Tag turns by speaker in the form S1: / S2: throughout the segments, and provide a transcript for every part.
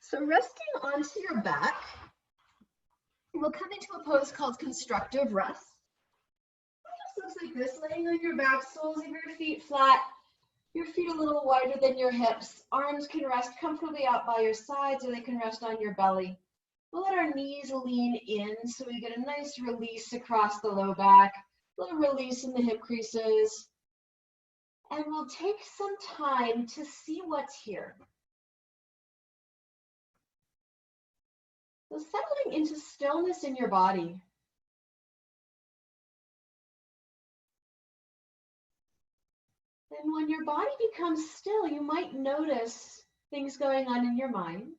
S1: So resting onto your back, we'll come into a pose called Constructive Rest. It just looks like this, laying on your back, soles of your feet flat, your feet a little wider than your hips. Arms can rest comfortably out by your sides or they can rest on your belly. We'll let our knees lean in so we get a nice release across the low back, a little release in the hip creases. And we'll take some time to see what's here. So settling into stillness in your body. And when your body becomes still, you might notice things going on in your mind.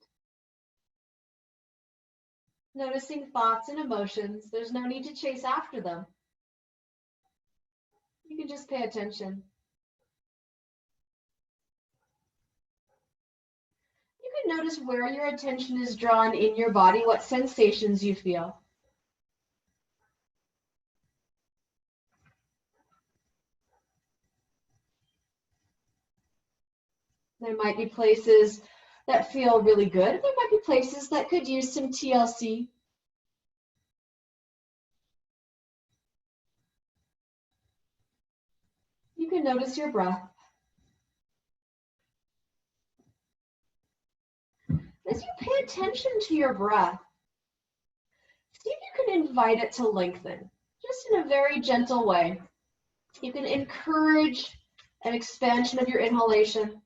S1: Noticing thoughts and emotions. There's no need to chase after them. You can just pay attention. You can notice where your attention is drawn in your body, what sensations you feel. There might be places that feel really good. There might be places that could use some TLC. You can notice your breath. As you pay attention to your breath, see if you can invite it to lengthen, just in a very gentle way. You can encourage an expansion of your inhalation.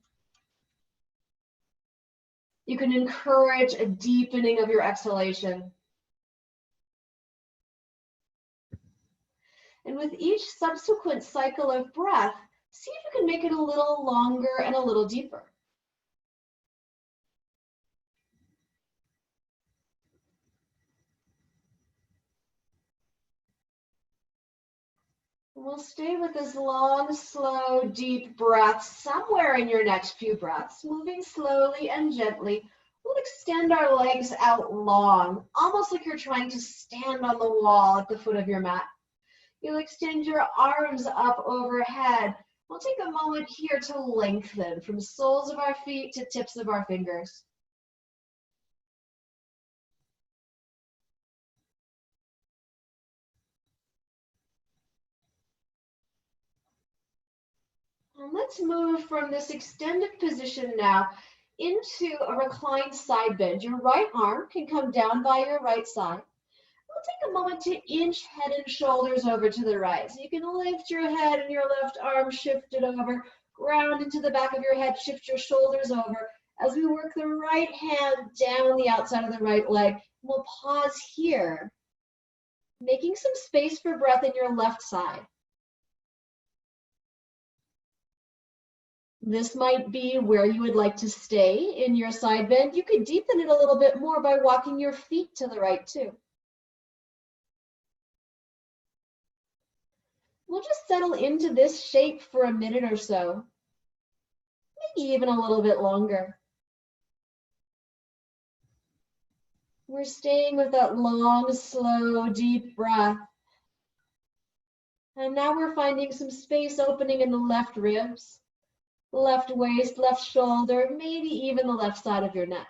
S1: You can encourage a deepening of your exhalation. And with each subsequent cycle of breath, see if you can make it a little longer and a little deeper. We'll stay with this long, slow, deep breath somewhere in your next few breaths, moving slowly and gently. We'll extend our legs out long, almost like you're trying to stand on the wall at the foot of your mat. You'll extend your arms up overhead. We'll take a moment here to lengthen from soles of our feet to tips of our fingers. And let's move from this extended position now into a reclined side bend. Your right arm can come down by your right side. We'll take a moment to inch head and shoulders over to the right. So you can lift your head and your left arm, shift it over, ground into the back of your head, shift your shoulders over. As we work the right hand down the outside of the right leg, we'll pause here, making some space for breath in your left side. This might be where you would like to stay in your side bend. You could deepen it a little bit more by walking your feet to the right too. We'll just settle into this shape for a minute or so, maybe even a little bit longer. We're staying with that long, slow, deep breath. And now we're finding some space opening in the left ribs, left waist, left shoulder, maybe even the left side of your neck.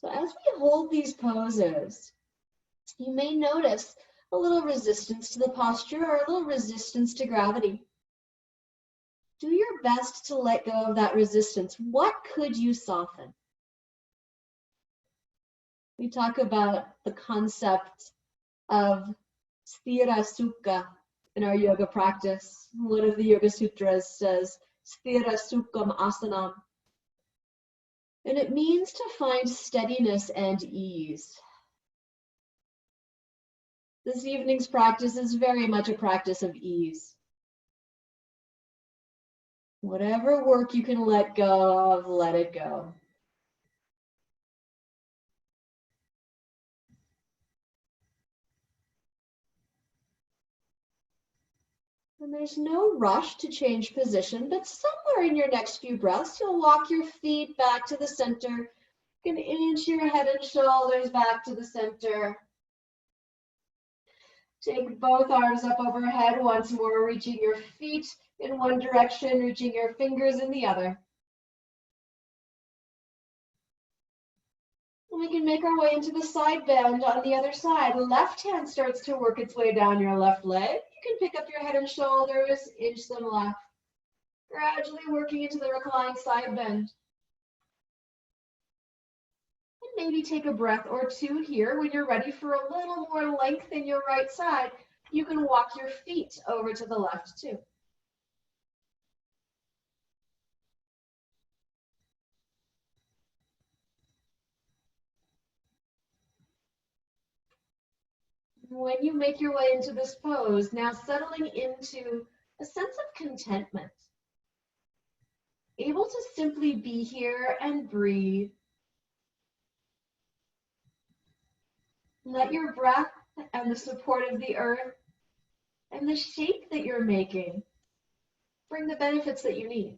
S1: So as we hold these poses, you may notice a little resistance to the posture or a little resistance to gravity. Do your best to let go of that resistance. What could you soften? We talk about the concept of sthira sukha in our yoga practice. One of the Yoga Sutras says, sthira sukham asanam. And it means to find steadiness and ease. This evening's practice is very much a practice of ease. Whatever work you can let go of, let it go. And there's no rush to change position, but somewhere in your next few breaths, you'll walk your feet back to the center. You can inch your head and shoulders back to the center. Take both arms up overhead once more, reaching your feet in one direction, reaching your fingers in the other. And we can make our way into the side bend on the other side. Left hand starts to work its way down your left leg. You can pick up your head and shoulders, inch them left. Gradually working into the reclined side bend. And maybe take a breath or two here. When you're ready for a little more length in your right side, you can walk your feet over to the left too. When you make your way into this pose, now settling into a sense of contentment. Able to simply be here and breathe. Let your breath and the support of the earth and the shape that you're making bring the benefits that you need.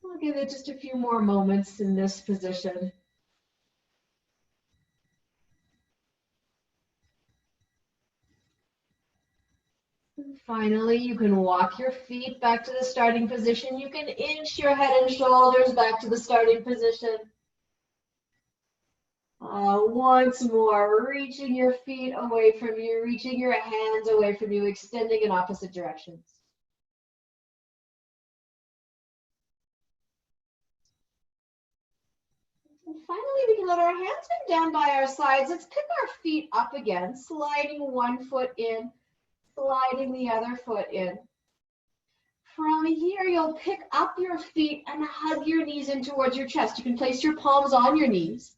S1: We'll give it just a few more moments in this position. And finally, you can walk your feet back to the starting position. You can inch your head and shoulders back to the starting position. Once more, reaching your feet away from you, reaching your hands away from you, extending in opposite directions. And finally, we can let our hands come down by our sides. Let's pick our feet up again, sliding one foot in, sliding the other foot in. From here, you'll pick up your feet and hug your knees in towards your chest. You can place your palms on your knees.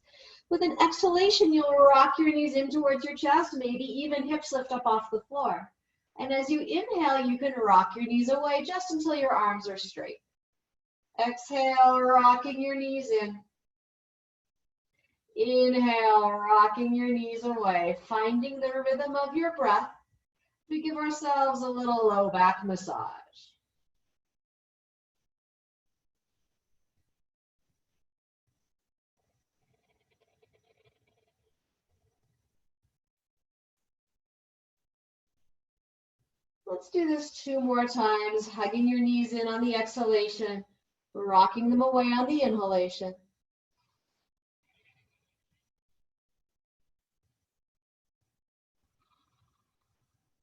S1: With an exhalation, you'll rock your knees in towards your chest, maybe even hips lift up off the floor. And as you inhale, you can rock your knees away just until your arms are straight. Exhale, rocking your knees in. Inhale, rocking your knees away, finding the rhythm of your breath. We give ourselves a little low back massage. Let's do this 2 more times, hugging your knees in on the exhalation, rocking them away on the inhalation.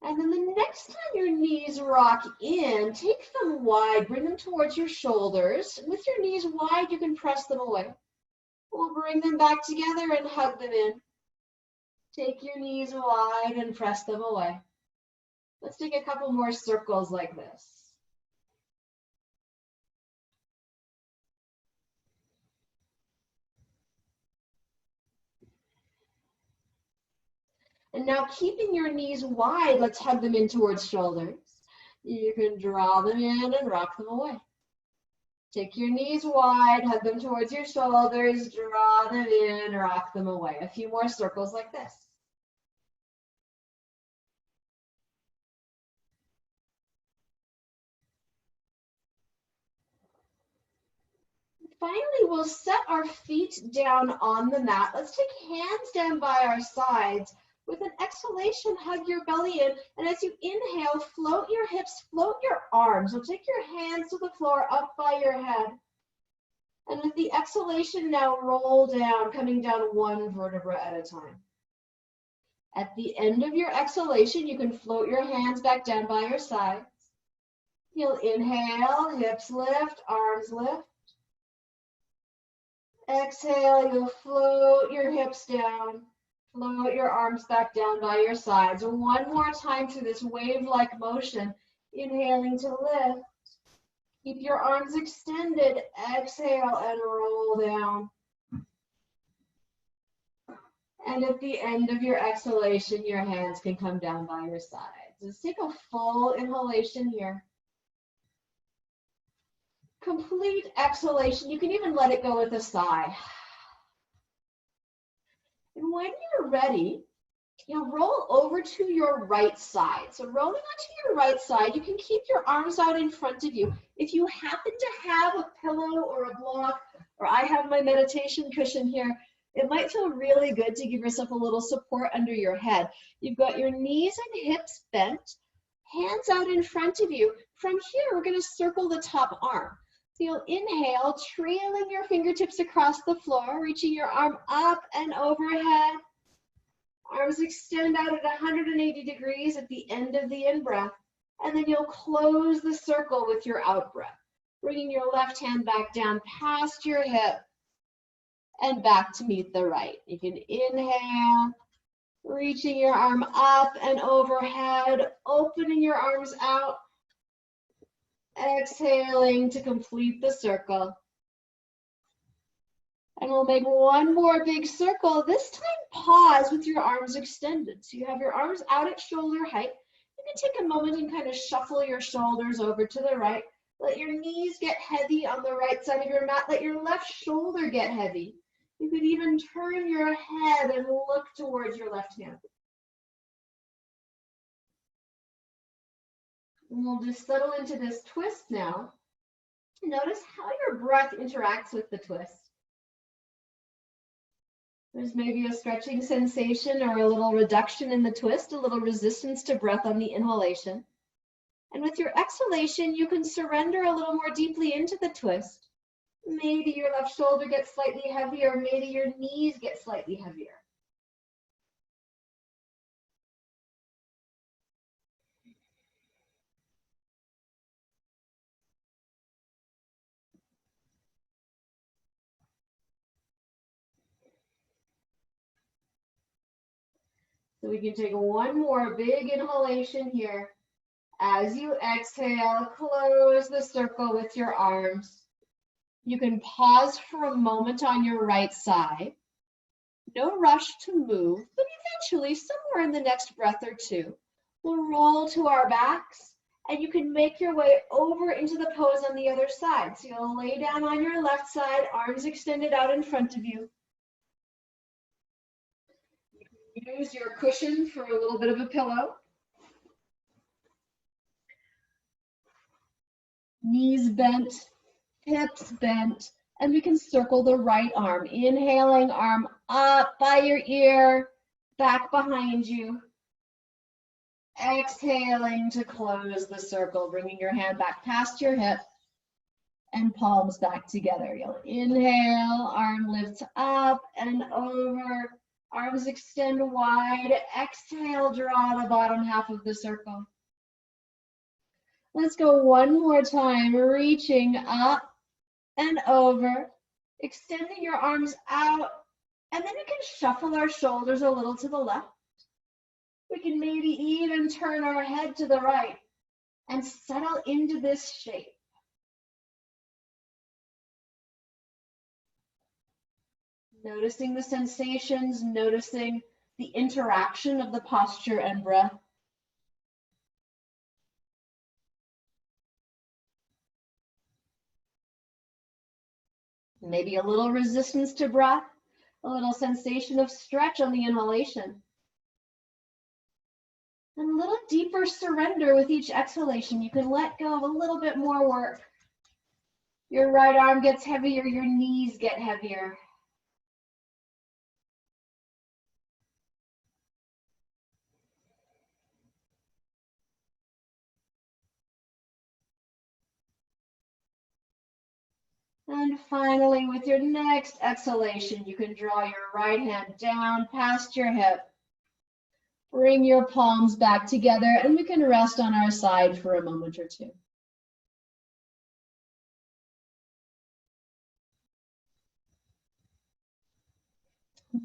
S1: And then the next time your knees rock in, take them wide, bring them towards your shoulders. With your knees wide, you can press them away. We'll bring them back together and hug them in. Take your knees wide and press them away. Let's take a couple more circles like this. And now keeping your knees wide, let's hug them in towards shoulders. You can draw them in and rock them away. Take your knees wide, hug them towards your shoulders, draw them in, rock them away. A few more circles like this. Finally, we'll set our feet down on the mat. Let's take hands down by our sides. With an exhalation, hug your belly in. And as you inhale, float your hips, float your arms. So take your hands to the floor, up by your head. And with the exhalation, now roll down, coming down one vertebra at a time. At the end of your exhalation, you can float your hands back down by your sides. You'll inhale, hips lift, arms lift. Exhale, you'll float your hips down, float your arms back down by your sides. One more time through this wave-like motion, inhaling to lift. Keep your arms extended, exhale and roll down. And at the end of your exhalation, your hands can come down by your sides. Let's take a full inhalation here. Complete exhalation. You can even let it go with a sigh. when you're ready, you'll roll over to your right side. So rolling onto your right side, you can keep your arms out in front of you. If you happen to have a pillow or a block, or I have my meditation cushion here, it might feel really good to give yourself a little support under your head. You've got your knees and hips bent, hands out in front of you. From here, we're going to circle the top arm. So you'll inhale, trailing your fingertips across the floor, reaching your arm up and overhead. Arms extend out at 180 degrees at the end of the in-breath. And then you'll close the circle with your out-breath, bringing your left hand back down past your hip and back to meet the right. You can inhale, reaching your arm up and overhead, opening your arms out, exhaling to complete the circle. And we'll make one more big circle. This time, pause with your arms extended. So you have your arms out at shoulder height. You can take a moment and kind of shuffle your shoulders over to the right. Let your knees get heavy on the right side of your mat. Let your left shoulder get heavy. You could even turn your head and look towards your left hand. And we'll just settle into this twist now. Notice how your breath interacts with the twist. There's maybe a stretching sensation or a little reduction in the twist, a little resistance to breath on the inhalation. And with your exhalation, you can surrender a little more deeply into the twist. Maybe your left shoulder gets slightly heavier, maybe your knees get slightly heavier. So we can take one more big inhalation here. As you exhale, close the circle with your arms. You can pause for a moment on your right side. No rush to move, but eventually, somewhere in the next breath or two, we'll roll to our backs, and you can make your way over into the pose on the other side. So you'll lay down on your left side, arms extended out in front of you. Use your cushion for a little bit of a pillow. Knees bent, hips bent, and we can circle the right arm. Inhaling, arm up by your ear, back behind you. Exhaling to close the circle, bringing your hand back past your hip and palms back together. You'll inhale, arm lifts up and over. Arms extend wide. Exhale, draw the bottom half of the circle. Let's go one more time, reaching up and over, extending your arms out, and then we can shuffle our shoulders a little to the left. We can maybe even turn our head to the right and settle into this shape. Noticing the sensations, noticing the interaction of the posture and breath. Maybe a little resistance to breath, a little sensation of stretch on the inhalation. And a little deeper surrender with each exhalation. You can let go of a little bit more work. Your right arm gets heavier, your knees get heavier. And finally, with your next exhalation, you can draw your right hand down past your hip. Bring your palms back together, and we can rest on our side for a moment or two.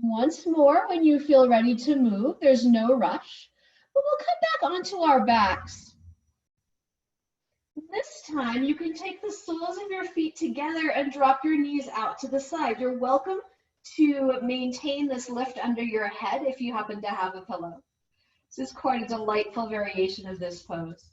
S1: Once more, when you feel ready to move, there's no rush, but we'll come back onto our backs. This time, you can take the soles of your feet together and drop your knees out to the side. You're welcome to maintain this lift under your head if you happen to have a pillow. This is quite a delightful variation of this pose.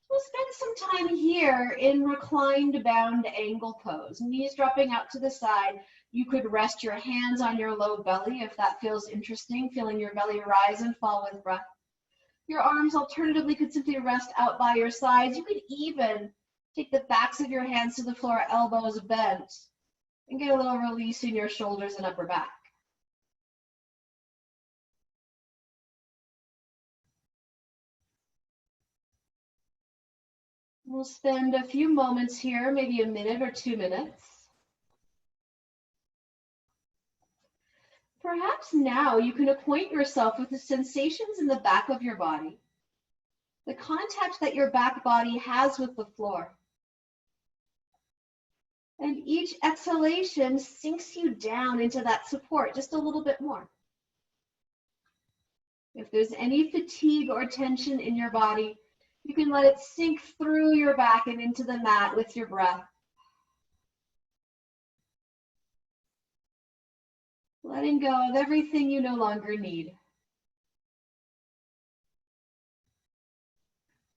S1: We'll spend some time here in reclined bound angle pose. Knees dropping out to the side. You could rest your hands on your low belly if that feels interesting, feeling your belly rise and fall with breath. Your arms alternatively could simply rest out by your sides. You could even take the backs of your hands to the floor, elbows bent, and get a little release in your shoulders and upper back. We'll spend a few moments here, maybe a minute or 2 minutes. Perhaps now you can acquaint yourself with the sensations in the back of your body, the contact that your back body has with the floor. And each exhalation sinks you down into that support just a little bit more. If there's any fatigue or tension in your body, you can let it sink through your back and into the mat with your breath. Letting go of everything you no longer need.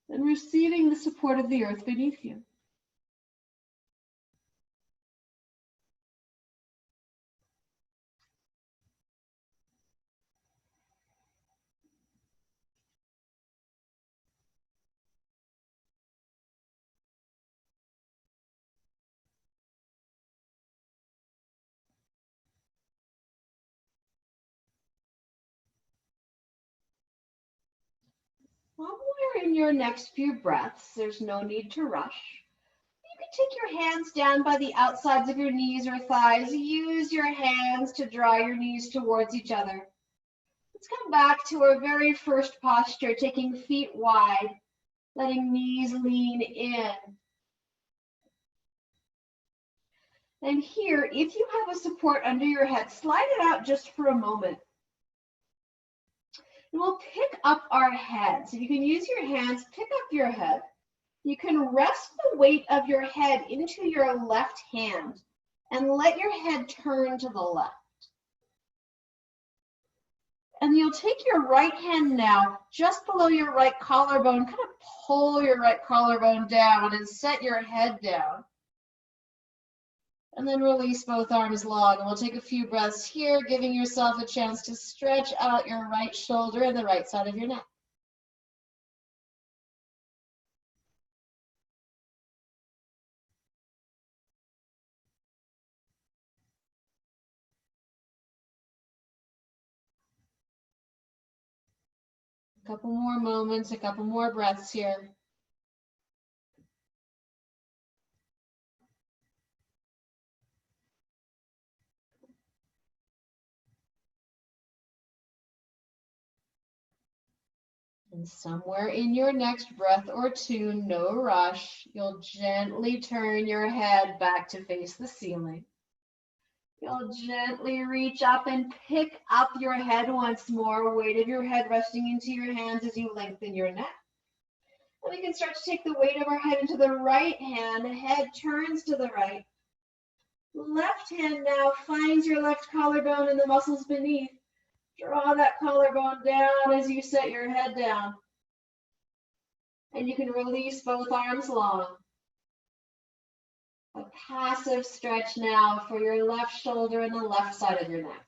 S1: And receiving the support of the earth beneath you. Somewhere in your next few breaths, there's no need to rush. You can take your hands down by the outsides of your knees or thighs. Use your hands to draw your knees towards each other. Let's come back to our very first posture, taking feet wide, letting knees lean in. And here, if you have a support under your head, slide it out just for a moment. And we'll pick up our head. So you can use your hands, pick up your head. You can rest the weight of your head into your left hand and let your head turn to the left. And you'll take your right hand now just below your right collarbone, kind of pull your right collarbone down and set your head down. And then release both arms long. And we'll take a few breaths here, giving yourself a chance to stretch out your right shoulder and the right side of your neck. A couple more moments, a couple more breaths here. And somewhere in your next breath or two, no rush, you'll gently turn your head back to face the ceiling. You'll gently reach up and pick up your head once more, weight of your head resting into your hands as you lengthen your neck. And we can start to take the weight of our head into the right hand. The head turns to the right. Left hand now finds your left collarbone and the muscles beneath. Draw that collarbone down as you set your head down. And you can release both arms long. A passive stretch now for your left shoulder and the left side of your neck.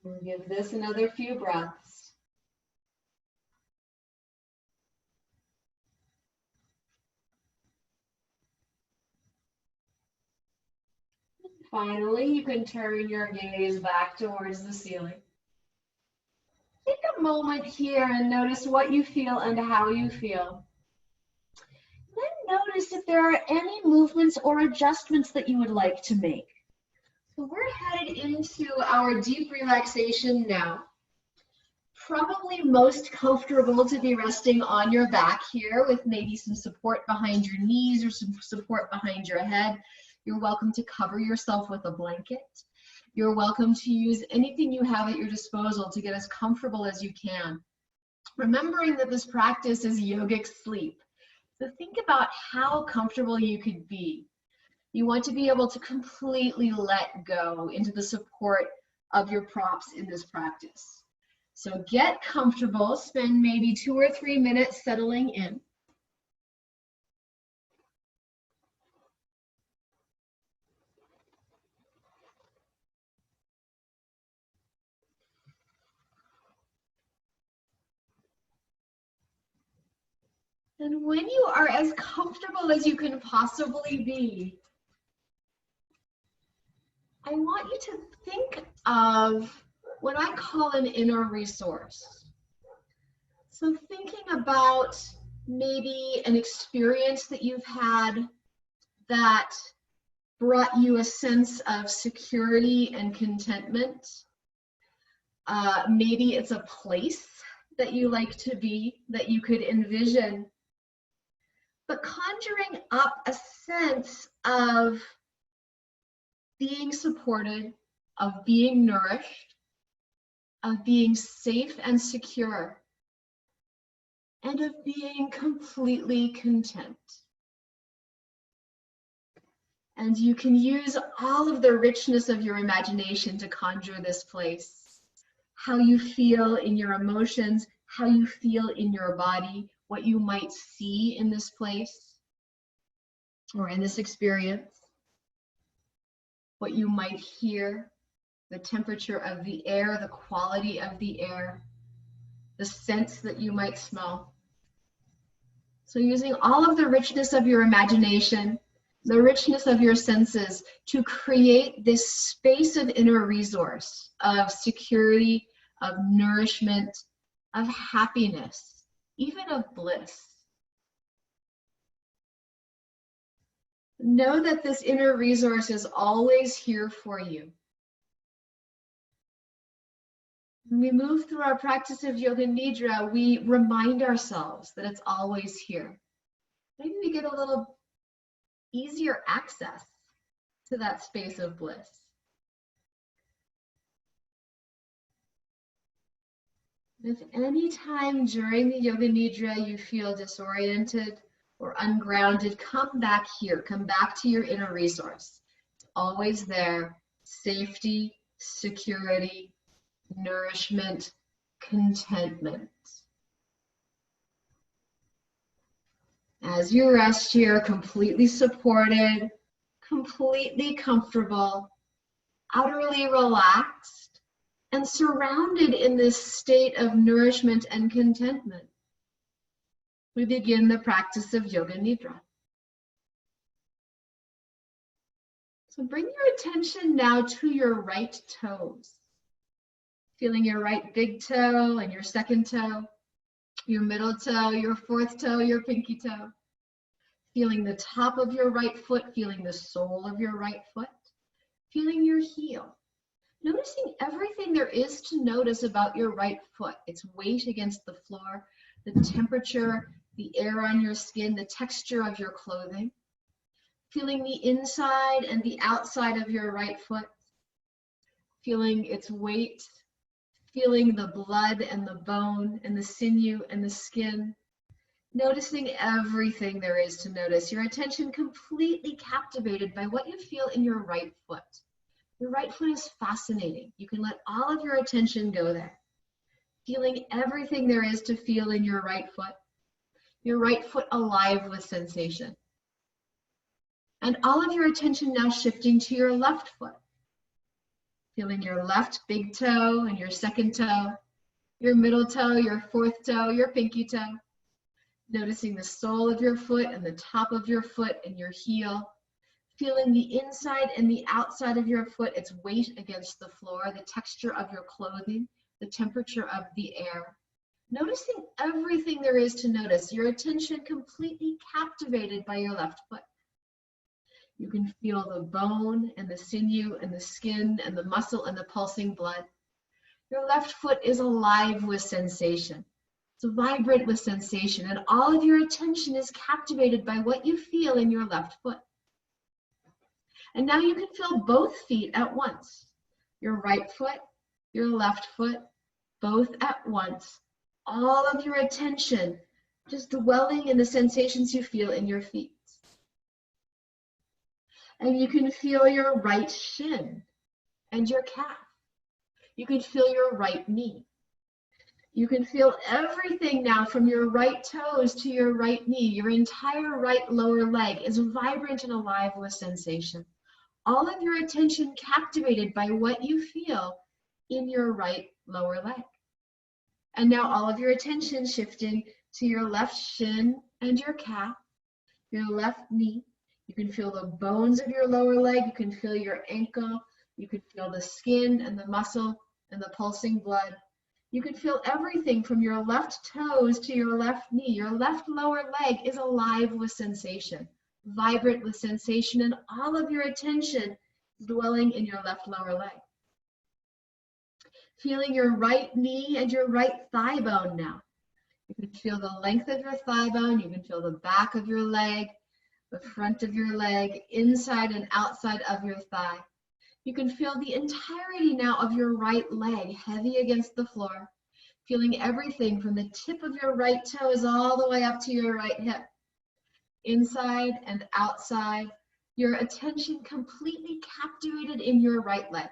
S1: We'll give this another few breaths. Finally, you can turn your gaze back towards the ceiling. Take a moment here and notice what you feel and how you feel. Then notice if there are any movements or adjustments that you would like to make. So we're headed into our deep relaxation now. Probably most comfortable to be resting on your back here with maybe some support behind your knees or some support behind your head. You're welcome to cover yourself with a blanket. You're welcome to use anything you have at your disposal to get as comfortable as you can. Remembering that this practice is yogic sleep. So think about how comfortable you could be. You want to be able to completely let go into the support of your props in this practice. So get comfortable, spend maybe 2 or 3 minutes settling in. And when you are as comfortable as you can possibly be, I want you to think of what I call an inner resource. So thinking about maybe an experience that you've had that brought you a sense of security and contentment. Maybe it's a place that you like to be, that you could envision. But conjuring up a sense of being supported, of being nourished, of being safe and secure, and of being completely content. And you can use all of the richness of your imagination to conjure this place. How you feel in your emotions, how you feel in your body, what you might see in this place or in this experience, what you might hear, the temperature of the air, the quality of the air, the scents that you might smell. So using all of the richness of your imagination, the richness of your senses to create this space of inner resource, of security, of nourishment, of happiness, even of bliss. Know that this inner resource is always here for you. When we move through our practice of Yoga Nidra, we remind ourselves that it's always here. Maybe we get a little easier access to that space of bliss. If any time during the Yoga Nidra you feel disoriented or ungrounded, come back here, come back to your inner resource. It's always there, safety, security, nourishment, contentment. As you rest here, completely supported, completely comfortable, utterly relaxed, and surrounded in this state of nourishment and contentment, we begin the practice of Yoga Nidra. So bring your attention now to your right toes. Feeling your right big toe and your second toe, your middle toe, your fourth toe, your pinky toe. Feeling the top of your right foot, feeling the sole of your right foot, feeling your heel. Noticing everything there is to notice about your right foot, its weight against the floor, the temperature, the air on your skin, the texture of your clothing. Feeling the inside and the outside of your right foot, feeling its weight, feeling the blood and the bone and the sinew and the skin. Noticing everything there is to notice, your attention completely captivated by what you feel in your right foot. Your right foot is fascinating. You can let all of your attention go there. Feeling everything there is to feel in your right foot alive with sensation. And all of your attention now shifting to your left foot. Feeling your left big toe and your second toe, your middle toe, your fourth toe, your pinky toe. Noticing the sole of your foot and the top of your foot and your heel. Feeling the inside and the outside of your foot, its weight against the floor, the texture of your clothing, the temperature of the air. Noticing everything there is to notice, your attention completely captivated by your left foot. You can feel the bone and the sinew and the skin and the muscle and the pulsing blood. Your left foot is alive with sensation. It's vibrant with sensation, and all of your attention is captivated by what you feel in your left foot. And now you can feel both feet at once. Your right foot, your left foot, both at once. All of your attention just dwelling in the sensations you feel in your feet. And you can feel your right shin and your calf. You can feel your right knee. You can feel everything now from your right toes to your right knee. Your entire right lower leg is vibrant and alive with sensation. All of your attention captivated by what you feel in your right lower leg. And now all of your attention shifting to your left shin and your calf, your left knee. You can feel the bones of your lower leg. You can feel your ankle. You can feel the skin and the muscle and the pulsing blood. You can feel everything from your left toes to your left knee. Your left lower leg is alive with sensation, vibrant with sensation, and all of your attention dwelling in your left lower leg. Feeling your right knee and your right thigh bone now. You can feel the length of your thigh bone. You can feel the back of your leg, the front of your leg, inside and outside of your thigh. You can feel the entirety now of your right leg heavy against the floor, feeling everything from the tip of your right toes all the way up to your right hip, inside and outside, your attention completely captivated in your right leg.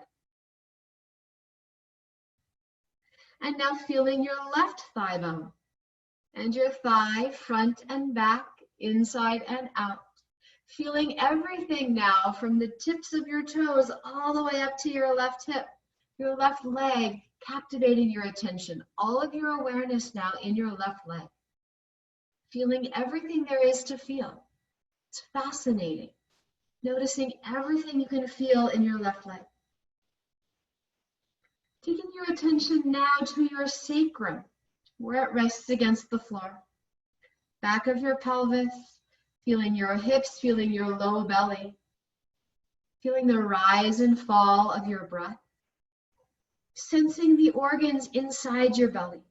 S1: And now feeling your left thigh bone and your thigh, front and back, inside and out. Feeling everything now from the tips of your toes all the way up to your left hip, your left leg, captivating your attention. All of your awareness now in your left leg. Feeling everything there is to feel. It's fascinating. Noticing everything you can feel in your left leg. Taking your attention now to your sacrum, where it rests against the floor. Back of your pelvis. Feeling your hips, feeling your low belly, feeling the rise and fall of your breath, sensing the organs inside your belly.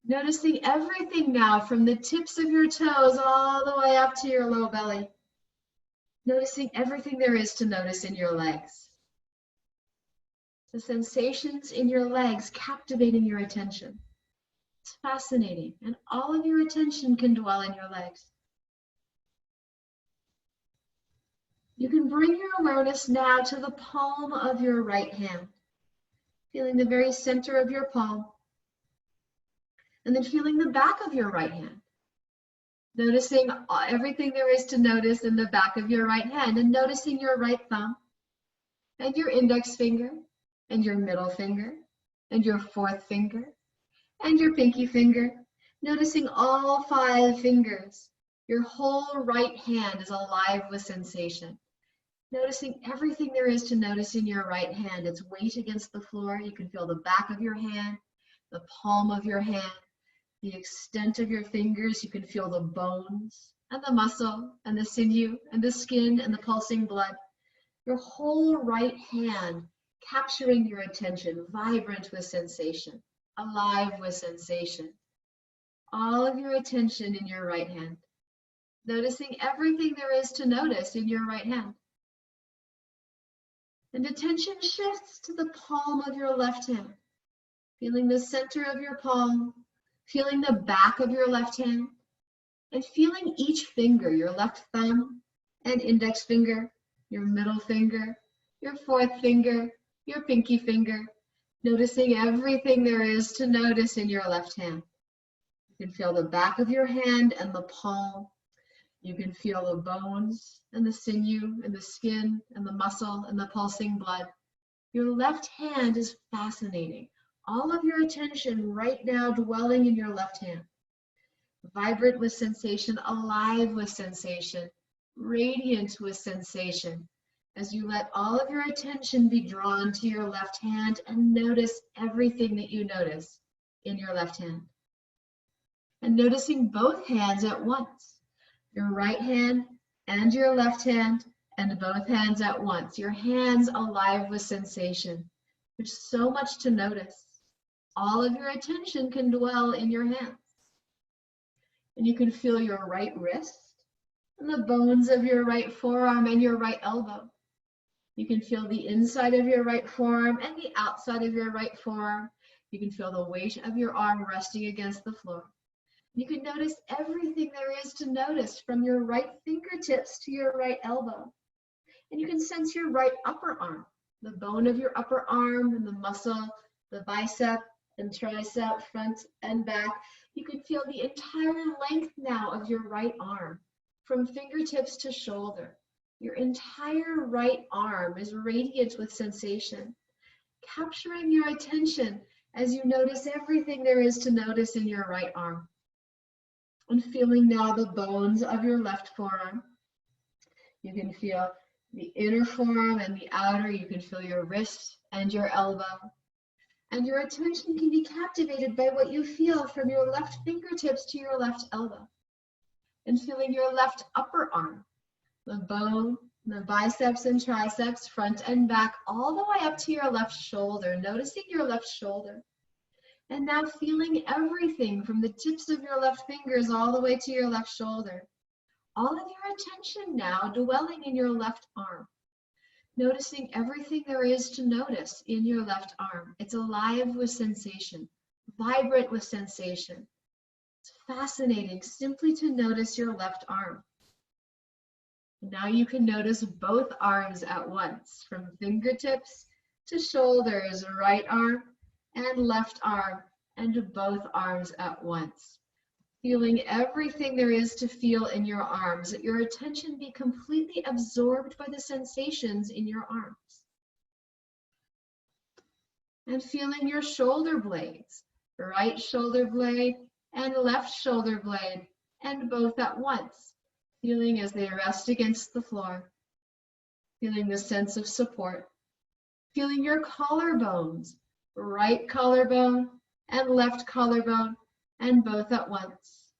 S1: Noticing everything now from the tips of your toes all the way up to your low belly. Noticing everything there is to notice in your legs. The sensations in your legs captivating your attention. It's fascinating, and all of your attention can dwell in your legs. You can bring your awareness now to the palm of your right hand, feeling the very center of your palm, and then feeling the back of your right hand, noticing everything there is to notice in the back of your right hand, and noticing your right thumb, and your index finger, and your middle finger, and your fourth finger, and your pinky finger, noticing all 5 fingers. Your whole right hand is alive with sensation. Noticing everything there is to notice in your right hand, its weight against the floor. You can feel the back of your hand, the palm of your hand, the extent of your fingers. You can feel the bones and the muscle and the sinew and the skin and the pulsing blood. Your whole right hand capturing your attention, vibrant with sensation. Alive with sensation. All of your attention in your right hand. Noticing everything there is to notice in your right hand. And attention shifts to the palm of your left hand. Feeling the center of your palm, feeling the back of your left hand, and feeling each finger, your left thumb and index finger, your middle finger, your fourth finger, your pinky finger, noticing everything there is to notice in your left hand. You can feel the back of your hand and the palm. You can feel the bones and the sinew and the skin and the muscle and the pulsing blood. Your left hand is fascinating. All of your attention right now dwelling in your left hand. Vibrant with sensation, alive with sensation, radiant with sensation. As you let all of your attention be drawn to your left hand and notice everything that you notice in your left hand. And noticing both hands at once, your right hand and your left hand, and both hands at once. Your hands alive with sensation. There's so much to notice. All of your attention can dwell in your hands. And you can feel your right wrist and the bones of your right forearm and your right elbow. You can feel the inside of your right forearm and the outside of your right forearm. You can feel the weight of your arm resting against the floor. You can notice everything there is to notice from your right fingertips to your right elbow. And you can sense your right upper arm, the bone of your upper arm and the muscle, the bicep and tricep, front and back. You can feel the entire length now of your right arm, from fingertips to shoulder. Your entire right arm is radiant with sensation, capturing your attention as you notice everything there is to notice in your right arm. And feeling now the bones of your left forearm. You can feel the inner forearm and the outer. You can feel your wrist and your elbow. And your attention can be captivated by what you feel from your left fingertips to your left elbow. And feeling your left upper arm, the bone, the biceps and triceps, front and back, all the way up to your left shoulder, noticing your left shoulder. And now feeling everything from the tips of your left fingers all the way to your left shoulder. All of your attention now dwelling in your left arm. Noticing everything there is to notice in your left arm. It's alive with sensation, vibrant with sensation. It's fascinating simply to notice your left arm. Now you can notice both arms at once, from fingertips to shoulders, right arm and left arm, and both arms at once. Feeling everything there is to feel in your arms, let your attention be completely absorbed by the sensations in your arms. And feeling your shoulder blades, right shoulder blade and left shoulder blade, and both at once, feeling as they rest against the floor, feeling the sense of support, feeling your collarbones, right collarbone and left collarbone, and both at once.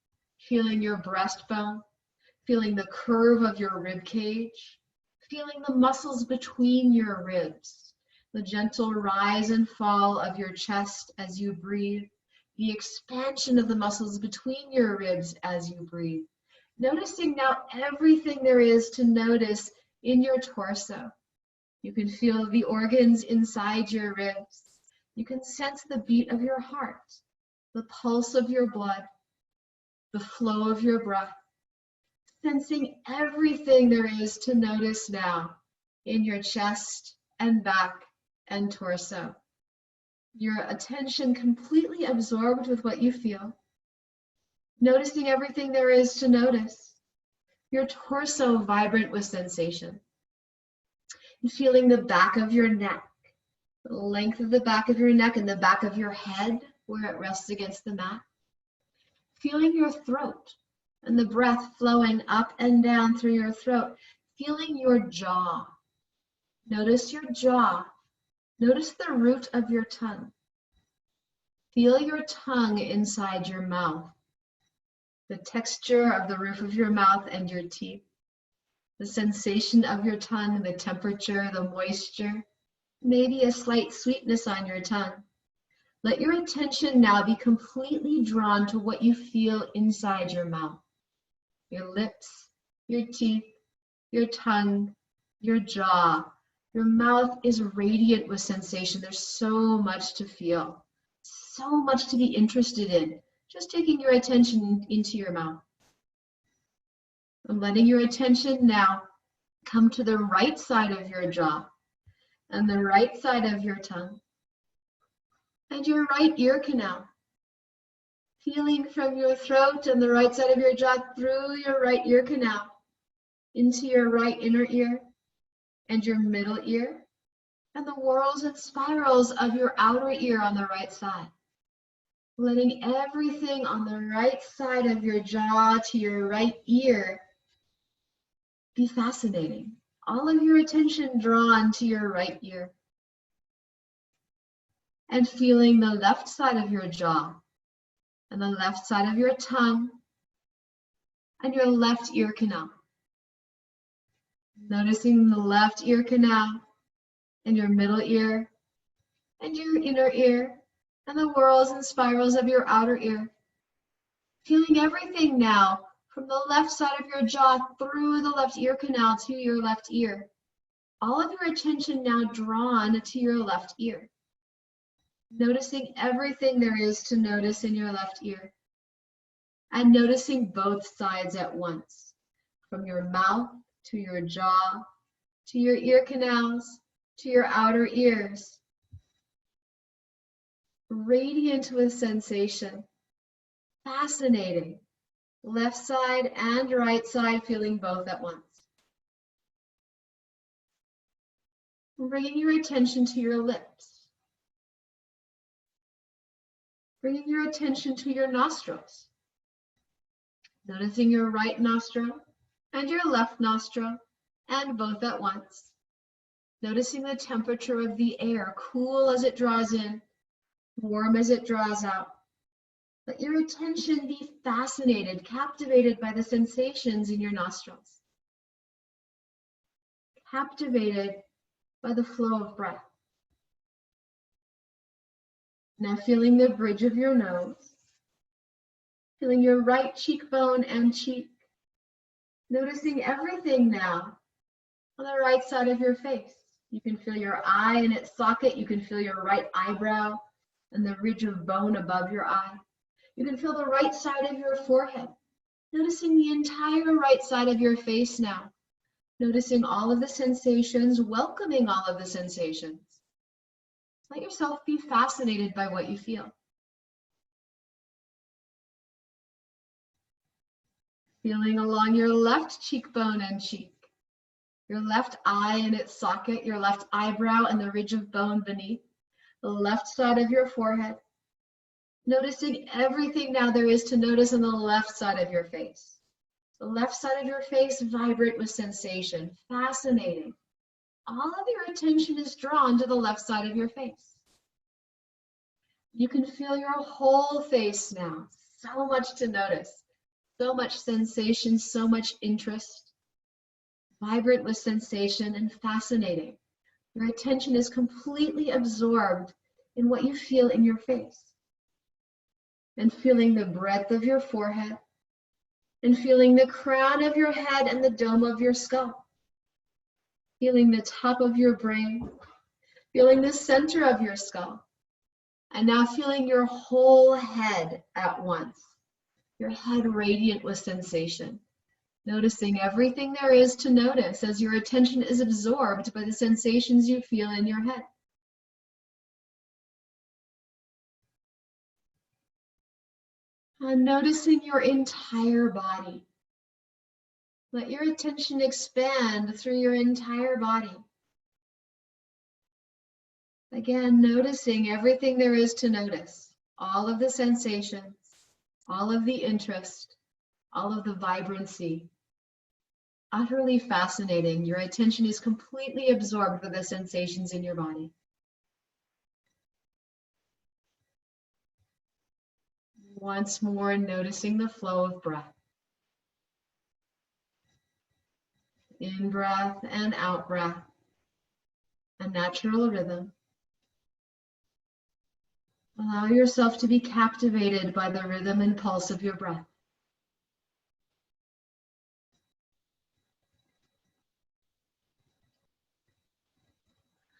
S1: Feeling your breastbone, feeling the curve of your rib cage, feeling the muscles between your ribs, the gentle rise and fall of your chest as you breathe, the expansion of the muscles between your ribs as you breathe. Noticing now everything there is to notice in your torso. You can feel the organs inside your ribs. You can sense the beat of your heart, the pulse of your blood, the flow of your breath, sensing everything there is to notice now in your chest and back and torso. Your attention completely absorbed with what you feel, noticing everything there is to notice. Your torso vibrant with sensation. And feeling the back of your neck, the length of the back of your neck and the back of your head where it rests against the mat. Feeling your throat and the breath flowing up and down through your throat. Feeling your jaw. Notice your jaw. Notice the root of your tongue. Feel your tongue inside your mouth. The texture of the roof of your mouth and your teeth. The sensation of your tongue, the temperature, the moisture. Maybe a slight sweetness on your tongue. Let your attention now be completely drawn to what you feel inside your mouth. Your lips, your teeth, your tongue, your jaw. Your mouth is radiant with sensation. There's so much to feel, so much to be interested in. Just taking your attention into your mouth. And letting your attention now come to the right side of your jaw and the right side of your tongue. And your right ear canal. Feeling from your throat and the right side of your jaw through your right ear canal into your right inner ear and your middle ear and the whorls and spirals of your outer ear on the right side. Letting everything on the right side of your jaw to your right ear be fascinating. All of your attention drawn to your right ear. And feeling the left side of your jaw and the left side of your tongue and your left ear canal. Noticing the left ear canal and your middle ear and your inner ear and the whorls and spirals of your outer ear. Feeling everything now from the left side of your jaw through the left ear canal to your left ear. All of your attention now drawn to your left ear. Noticing everything there is to notice in your left ear. and noticing both sides at once, from your mouth to your jaw, to your ear canals, to your outer ears. Radiant with sensation. Fascinating. Left side and right side feeling both at once. Bringing your attention to your lips. Bringing your attention to your nostrils. Noticing your right nostril and your left nostril, and both at once. Noticing the temperature of the air, cool as it draws in, warm as it draws out. Let your attention be fascinated, captivated by the sensations in your nostrils. Captivated by the flow of breath. Now feeling the bridge of your nose. Feeling your right cheekbone and cheek. Noticing everything now on the right side of your face. You can feel your eye in its socket. You can feel your right eyebrow and the ridge of bone above your eye. You can feel the right side of your forehead. Noticing the entire right side of your face now. Noticing all of the sensations, welcoming all of the sensations. Let yourself be fascinated by what you feel. Feeling along your left cheekbone and cheek, your left eye and its socket, your left eyebrow and the ridge of bone beneath, the left side of your forehead. Noticing everything now there is to notice on the left side of your face. The left side of your face vibrant with sensation, fascinating. All of your attention is drawn to the left side of your face. You can feel your whole face now, so much to notice. So much sensation, so much interest, vibrant with sensation and fascinating. Your attention is completely absorbed in what you feel in your face. And feeling the breadth of your forehead, and feeling the crown of your head and the dome of your skull. Feeling the top of your brain, feeling the center of your skull, and now feeling your whole head at once. Your head radiant with sensation, noticing everything there is to notice as your attention is absorbed by the sensations you feel in your head. And noticing your entire body. Let your attention expand through your entire body. Again, noticing everything there is to notice, all of the sensations, all of the interest, all of the vibrancy. Utterly fascinating. Your attention is completely absorbed by the sensations in your body. Once more, noticing the flow of breath. In breath and out breath. A natural rhythm. Allow yourself to be captivated by the rhythm and pulse of your breath.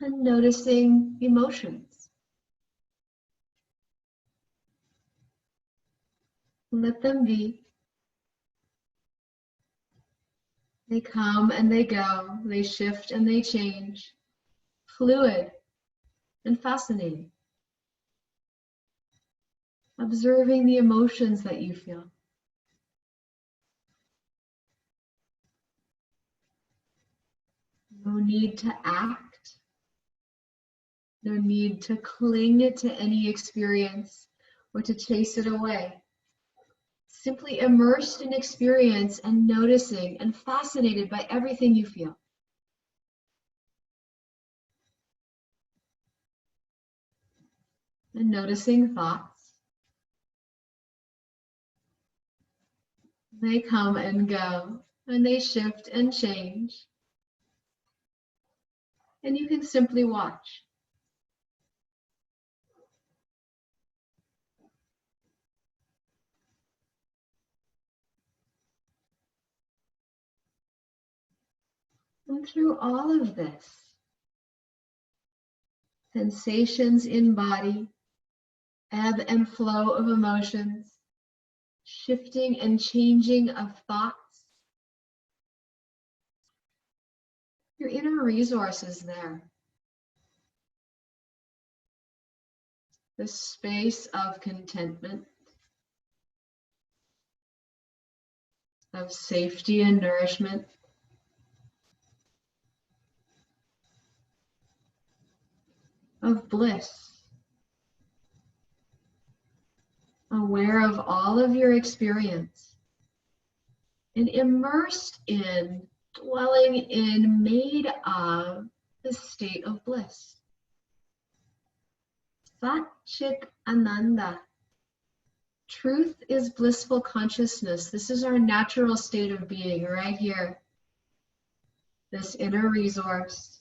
S1: And noticing emotions. Let them be. They come and they go. They shift and they change. Fluid and fascinating. Observing the emotions that you feel. No need to act. No need to cling to any experience or to chase it away. Simply immersed in experience and noticing and fascinated by everything you feel. And noticing thoughts. They come and go, and they shift and change. And you can simply watch. And through all of this, sensations in body, ebb and flow of emotions, shifting and changing of thoughts. Your inner resource is there. This space of contentment, of safety and nourishment. Of bliss. Aware of all of your experience and immersed in, dwelling in, made of the state of bliss. Sat Chit Ananda. Truth is blissful consciousness. This is our natural state of being right here. This inner resource,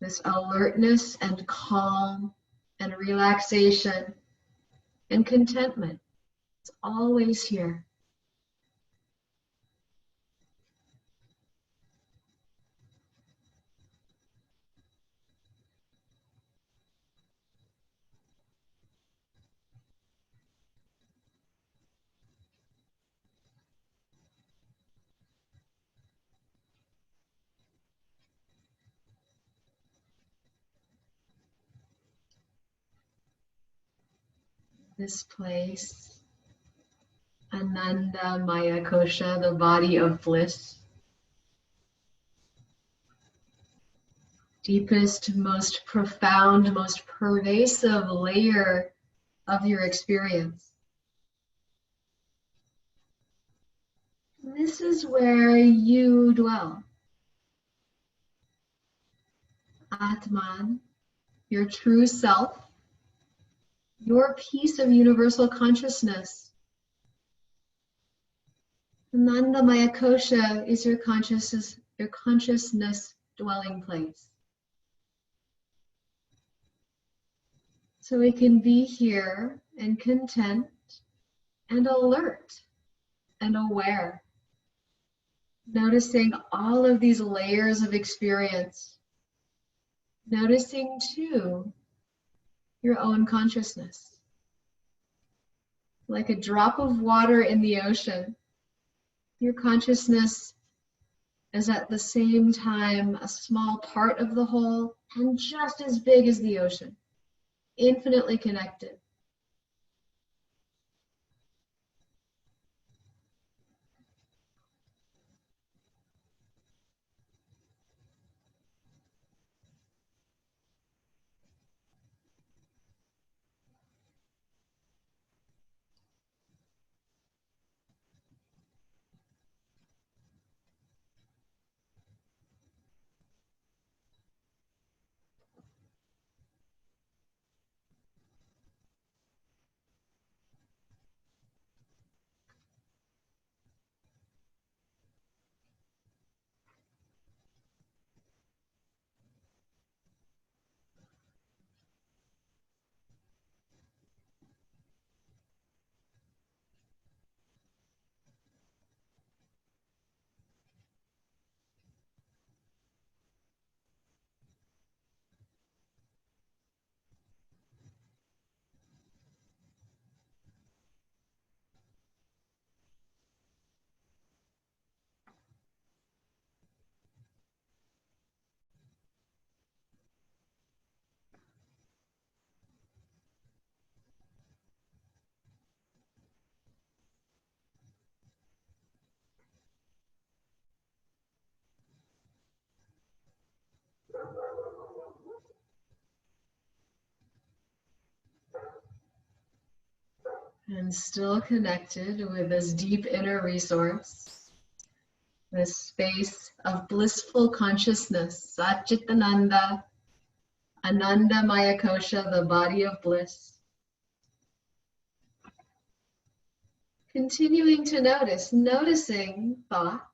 S1: this alertness and calm and relaxation and contentment. It's always here. This place, Ananda Maya Kosha, the body of bliss. Deepest, most profound, most pervasive layer of your experience. This is where you dwell. Atman, your true self, your piece of universal consciousness. Ananda Maya Kosha is your consciousness dwelling place. So we can be here and content and alert and aware, noticing all of these layers of experience, noticing too your own consciousness. Like a drop of water in the ocean, your consciousness is at the same time a small part of the whole and just as big as the ocean, infinitely connected. And still connected with this deep inner resource, this space of blissful consciousness, Satchitananda, Ananda Maya Kosha, the body of bliss. Continuing to noticing thoughts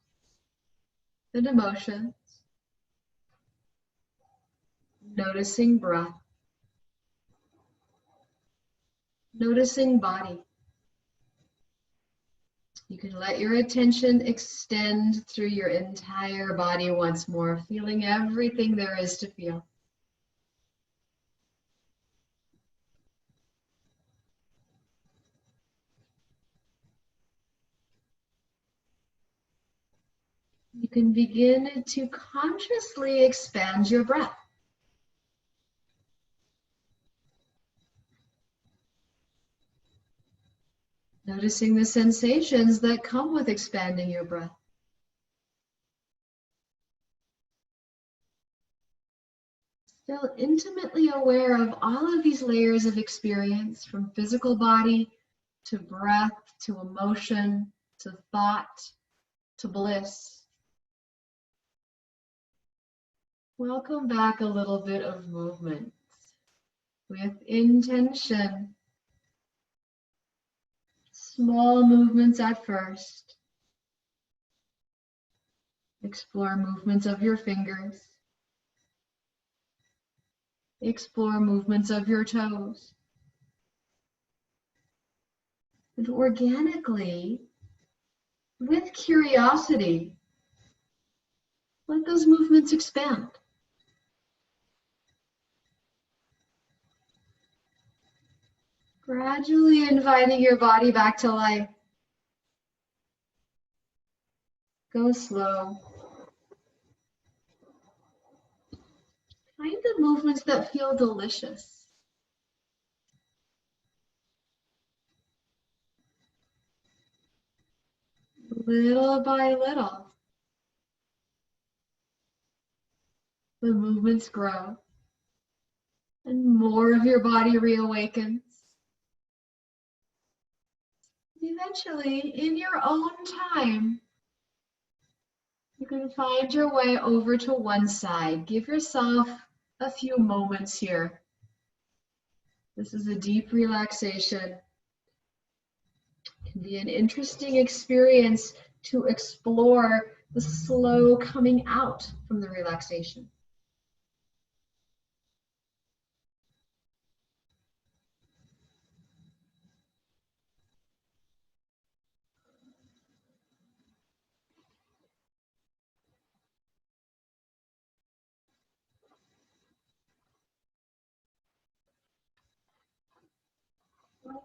S1: and emotions, noticing breath, noticing body. You can let your attention extend through your entire body once more, feeling everything there is to feel. You can begin to consciously expand your breath. Noticing the sensations that come with expanding your breath. Still intimately aware of all of these layers of experience, from physical body to breath to emotion to thought to bliss. Welcome back a little bit of movement with intention. Small movements at first. Explore movements of your fingers. Explore movements of your toes. And organically, with curiosity, let those movements expand. Gradually inviting your body back to life. Go slow. Find the movements that feel delicious. Little by little, the movements grow and more of your body reawakens. Eventually, in your own time, you can find your way over to one side. Give yourself a few moments here. This is a deep relaxation. It can be an interesting experience to explore the slow coming out from the relaxation.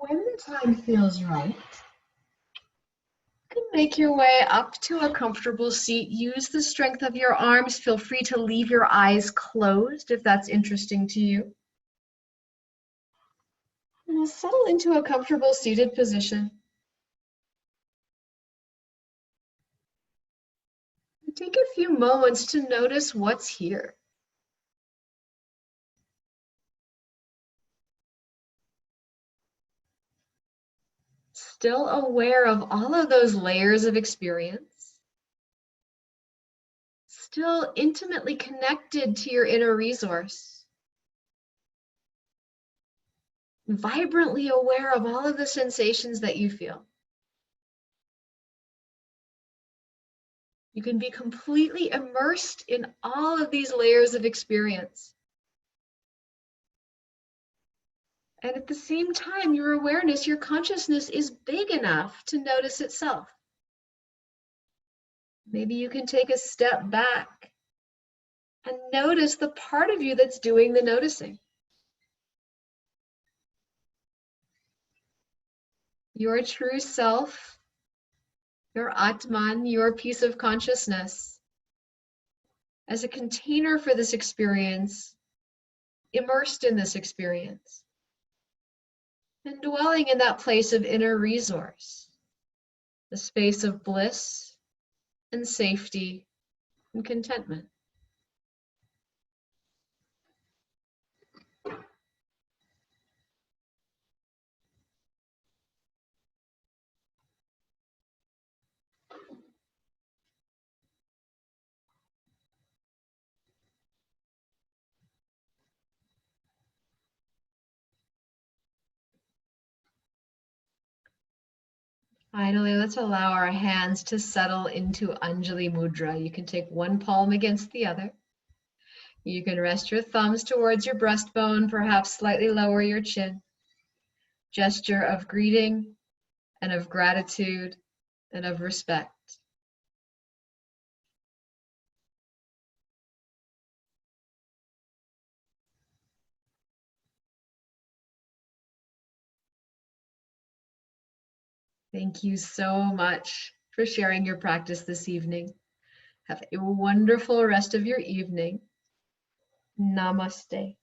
S1: When the time feels right, you can make your way up to a comfortable seat. Use the strength of your arms. Feel free to leave your eyes closed if that's interesting to you. And settle into a comfortable seated position. Take a few moments to notice what's here. Still aware of all of those layers of experience. Still intimately connected to your inner resource. Vibrantly aware of all of the sensations that you feel. You can be completely immersed in all of these layers of experience. And at the same time, your awareness, your consciousness is big enough to notice itself. Maybe you can take a step back and notice the part of you that's doing the noticing. Your true self, your Atman, your piece of consciousness, as a container for this experience, immersed in this experience, and dwelling in that place of inner resource, the space of bliss and safety and contentment. Finally, let's allow our hands to settle into Anjali Mudra. You can take one palm against the other. You can rest your thumbs towards your breastbone, perhaps slightly lower your chin. Gesture of greeting and of gratitude and of respect. Thank you so much for sharing your practice this evening. Have a wonderful rest of your evening. Namaste.